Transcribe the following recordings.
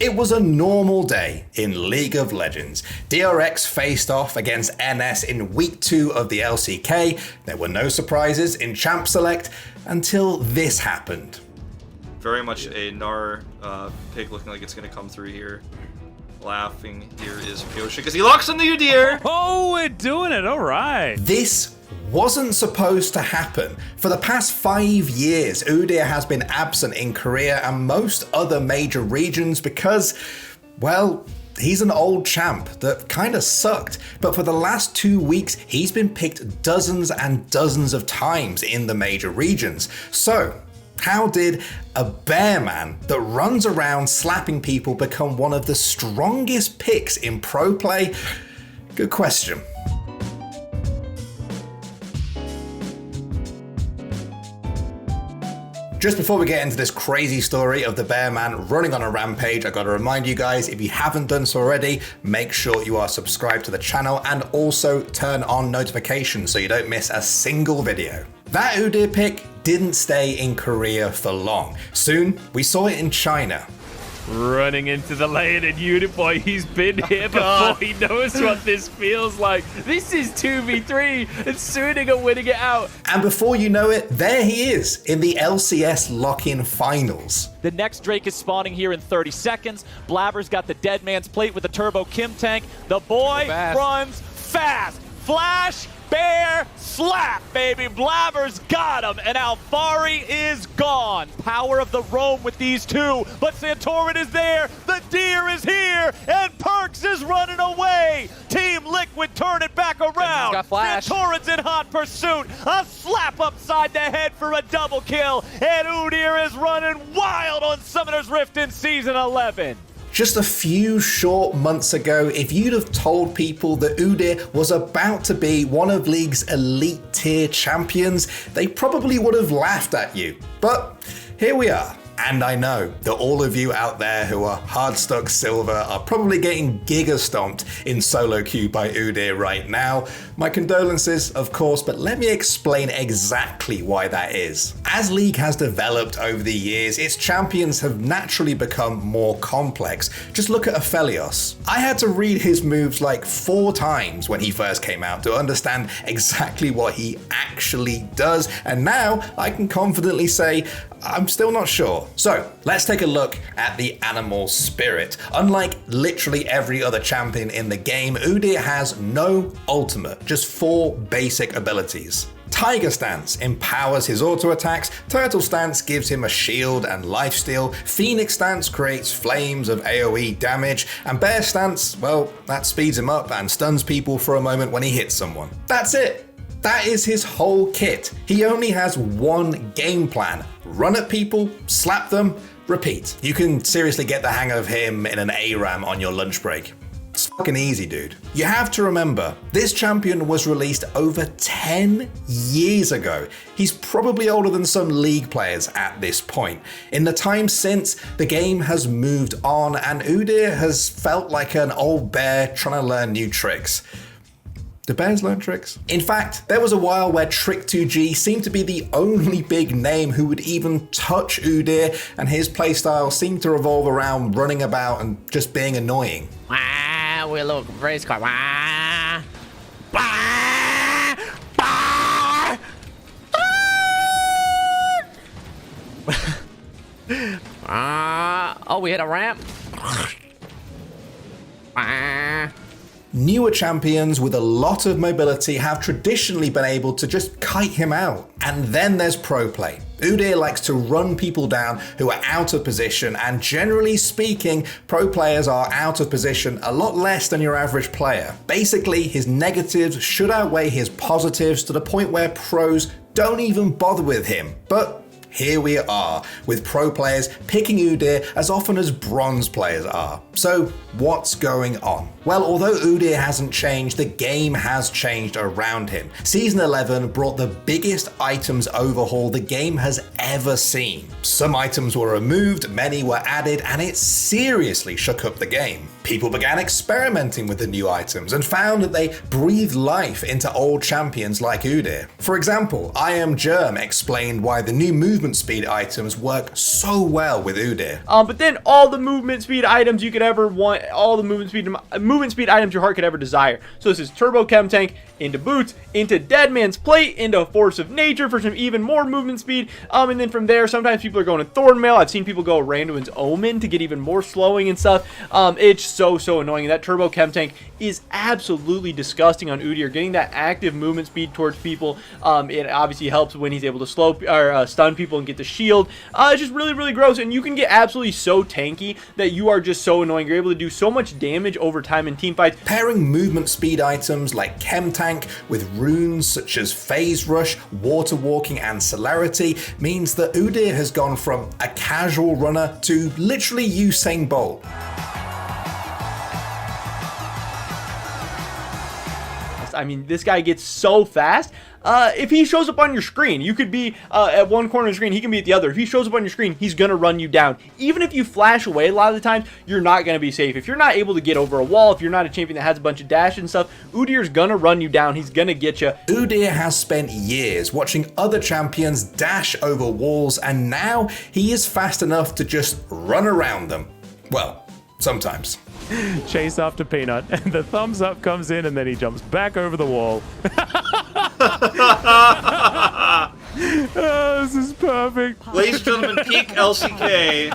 It was a normal day in League of Legends. DRX faced off against NS in week 2 of the LCK. There were no surprises in Champ Select until this happened. Very much a Gnar pick looking like it's going to come through here. Laughing here is Pyosha because he locks in the Udyr. Oh, we're doing it. All right. This wasn't supposed to happen. For the past 5 years, Udyr has been absent in Korea and most other major regions because, well, he's an old champ that kind of sucked. But for the last 2 weeks, he's been picked dozens and dozens of times in the major regions. So, how did a bear man that runs around slapping people become one of the strongest picks in pro play? Good question. Just before we get into this crazy story of the bear man running on a rampage, I gotta remind you guys, if you haven't done so already, make sure you are subscribed to the channel and also turn on notifications so you don't miss a single video. That Udyr pick didn't stay in Korea for long. Soon, we saw it in China. Running into the lane, and Udyr boy, he's been here before. He knows what this feels like. This is 2v3, and Suning are winning it out. And before you know it, there he is in the LCS lock-in finals. The next Drake is spawning here in 30 seconds. Blabber's got the dead man's plate with the turbo Kim tank. The boy runs fast. Flash, bear, slap, baby. Blabber's got him, and Alfari is gone. Power of the roam with these two, but Santorin is there. The deer is here, and Perks is running away. Team Liquid turn it back around. Santorin's in hot pursuit. A slap upside the head for a double kill, and Udyr is running wild on Summoner's Rift in Season 11. Just a few short months ago, if you'd have told people that Udyr was about to be one of League's elite tier champions, they probably would have laughed at you. But here we are. And I know that all of you out there who are hard stuck silver are probably getting giga stomped in solo queue by Udyr right now. My condolences, of course, but let me explain exactly why that is. As League has developed over the years, its champions have naturally become more complex. Just look at Aphelios. I had to read his moves like 4 times when he first came out to understand exactly what he actually does, and now I can confidently say I'm still not sure. So let's take a look at the animal spirit. Unlike literally every other champion in the game, Udyr has no ultimate, just 4 basic abilities. Tiger Stance empowers his auto attacks, Turtle Stance gives him a shield and lifesteal, Phoenix Stance creates flames of AoE damage, and Bear Stance, well, that speeds him up and stuns people for a moment when he hits someone. That's it. That is his whole kit. He only has one game plan. Run at people, slap them, repeat. You can seriously get the hang of him in an ARAM on your lunch break. It's fucking easy, dude. You have to remember, this champion was released over 10 years ago. He's probably older than some League players at this point. In the time since, the game has moved on and Udyr has felt like an old bear trying to learn new tricks. Do bears learn tricks? In fact, there was a while where Trick2G seemed to be the only big name who would even touch Udyr, and his playstyle seemed to revolve around running about and just being annoying. We look race car. Oh, we hit a ramp. Newer champions with a lot of mobility have traditionally been able to just kite him out. And then there's pro play. Udyr likes to run people down who are out of position, and generally speaking, pro players are out of position a lot less than your average player. Basically, his negatives should outweigh his positives to the point where pros don't even bother with him. But here we are, with pro players picking Udyr as often as bronze players are. So what's going on? Well, although Udyr hasn't changed, the game has changed around him. Season 11 brought the biggest items overhaul the game has ever seen. Some items were removed, many were added, and it seriously shook up the game. People began experimenting with the new items and found that they breathed life into old champions like Udyr. For example, I Am Germ explained why the new movement movement speed items work so well with Udyr. But then all the movement speed items you could ever want, all the movement speed items your heart could ever desire. So this is Turbo Chem Tank into Boots, into Deadman's Plate, into Force of Nature for some even more movement speed. And then from there, sometimes people are going to Thornmail. I've seen people go Randuin's Omen to get even more slowing and stuff. It's so annoying. That Turbo Chem Tank is absolutely disgusting on Udyr. Getting that active movement speed towards people, it obviously helps when he's able to slow or stun people and get the shield. It's just really gross, and you can get absolutely so tanky that you are just so annoying. You're able to do so much damage over time in team fights. Pairing movement speed items like Chem Tank with runes such as Phase Rush, Water Walking, and Celerity means that Udyr has gone from a casual runner to literally Usain Bolt. I mean, this guy gets so fast. If he shows up on your screen, you could be at one corner of the screen, he can be at the other. If he shows up on your screen, he's going to run you down. Even if you flash away a lot of the times, you're not going to be safe. If you're not able to get over a wall, if you're not a champion that has a bunch of dash and stuff, Udyr's going to run you down. He's going to get you. Udyr has spent years watching other champions dash over walls, and now he is fast enough to just run around them. Well, sometimes. Chase after Peanut, and the thumbs up comes in, and then he jumps back over the wall. Oh, this is perfect. Ladies and gentlemen, peak LCK.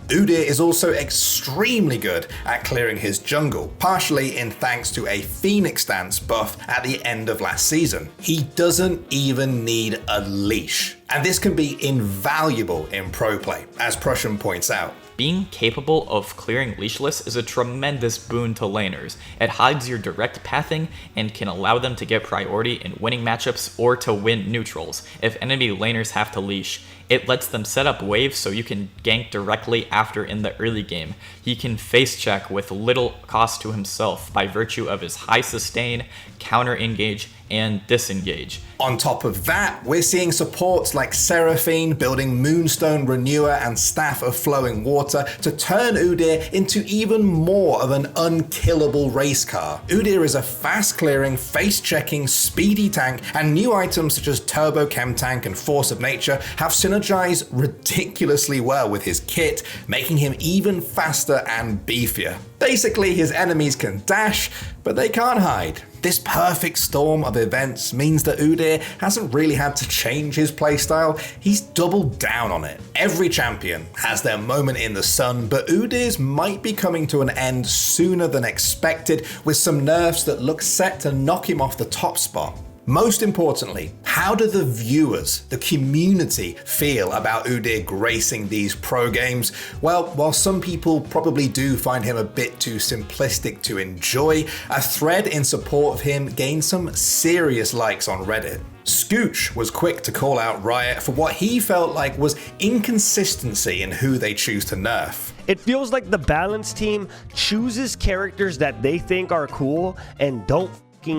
Udyr is also extremely good at clearing his jungle, partially in thanks to a Phoenix Dance buff at the end of last season. He doesn't even need a leash, and this can be invaluable in pro play, as Prussian points out. Being capable of clearing leashless is a tremendous boon to laners. It hides your direct pathing and can allow them to get priority in winning matchups or to win neutrals. If enemy laners have to leash, it lets them set up waves so you can gank directly after in the early game. He can face check with little cost to himself by virtue of his high sustain, counter engage, and disengage. On top of that, we're seeing supports like Seraphine building Moonstone Renewer and Staff of Flowing Water to turn Udyr into even more of an unkillable race car. Udyr is a fast-clearing, face-checking, speedy tank, and new items such as Turbo Chem Tank and Force of Nature have synergized ridiculously well with his kit, making him even faster and beefier. Basically, his enemies can dash, but they can't hide. This perfect storm of events means that Udyr hasn't really had to change his playstyle, he's doubled down on it. Every champion has their moment in the sun, but Udyr's might be coming to an end sooner than expected, with some nerfs that look set to knock him off the top spot. Most importantly, how do the viewers, the community, feel about Udyr gracing these pro games? Well, while some people probably do find him a bit too simplistic to enjoy, a thread in support of him gained some serious likes on Reddit. Scooch was quick to call out Riot for what he felt like was inconsistency in who they choose to nerf. It feels like the Balance team chooses characters that they think are cool and don't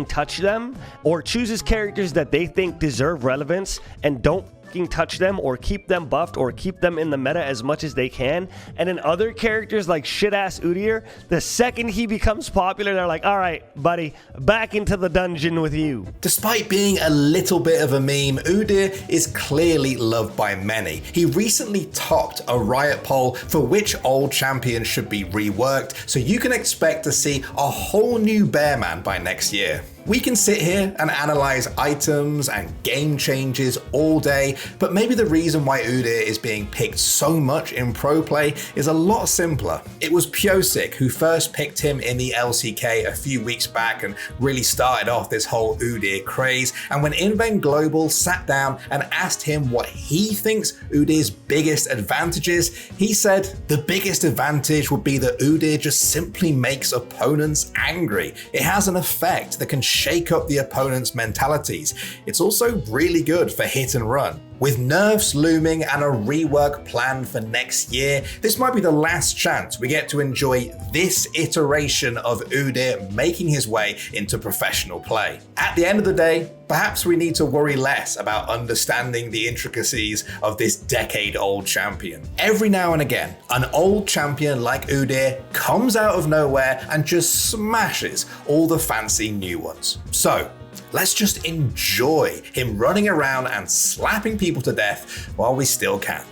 touch them, or chooses characters that they think deserve relevance and don't touch them or keep them buffed or keep them in the meta as much as they can. And then other characters like shit-ass Udyr, the second he becomes popular, they're like, all right, buddy, back into the dungeon with you. Despite being a little bit of a meme, Udyr is clearly loved by many. He recently topped a Riot poll for which old champion should be reworked, so you can expect to see a whole new Bearman by next year. We can sit here and analyze items and game changes all day, but maybe the reason why Udyr is being picked so much in pro play is a lot simpler. It was Piosik who first picked him in the LCK a few weeks back and really started off this whole Udyr craze, and when Inven Global sat down and asked him what he thinks Udyr's biggest advantage is, he said the biggest advantage would be that Udyr just simply makes opponents angry. It has an effect that can shake up the opponent's mentalities. It's also really good for hit and run. With nerfs looming and a rework planned for next year, this might be the last chance we get to enjoy this iteration of Udyr making his way into professional play. At the end of the day, perhaps we need to worry less about understanding the intricacies of this decade-old champion. Every now and again, an old champion like Udyr comes out of nowhere and just smashes all the fancy new ones. So, let's just enjoy him running around and slapping people to death while we still can.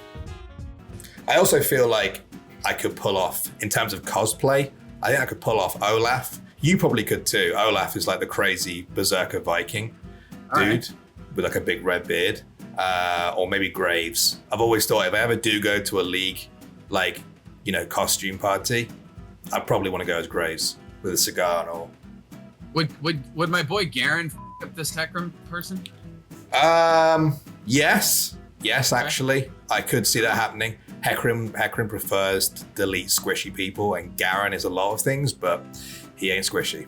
I also feel like I could pull off, in terms of cosplay, I think I could pull off Olaf. You probably could too. Olaf is like the crazy berserker Viking dude with like a big red beard. Or maybe Graves. I've always thought if I ever do go to a league, like, you know, costume party, I probably want to go as Graves with a cigar and all. Would my boy Garen up this Hecarim person? Yes, actually, I could see that happening. Hecarim prefers to delete squishy people, and Garen is a lot of things, but he ain't squishy.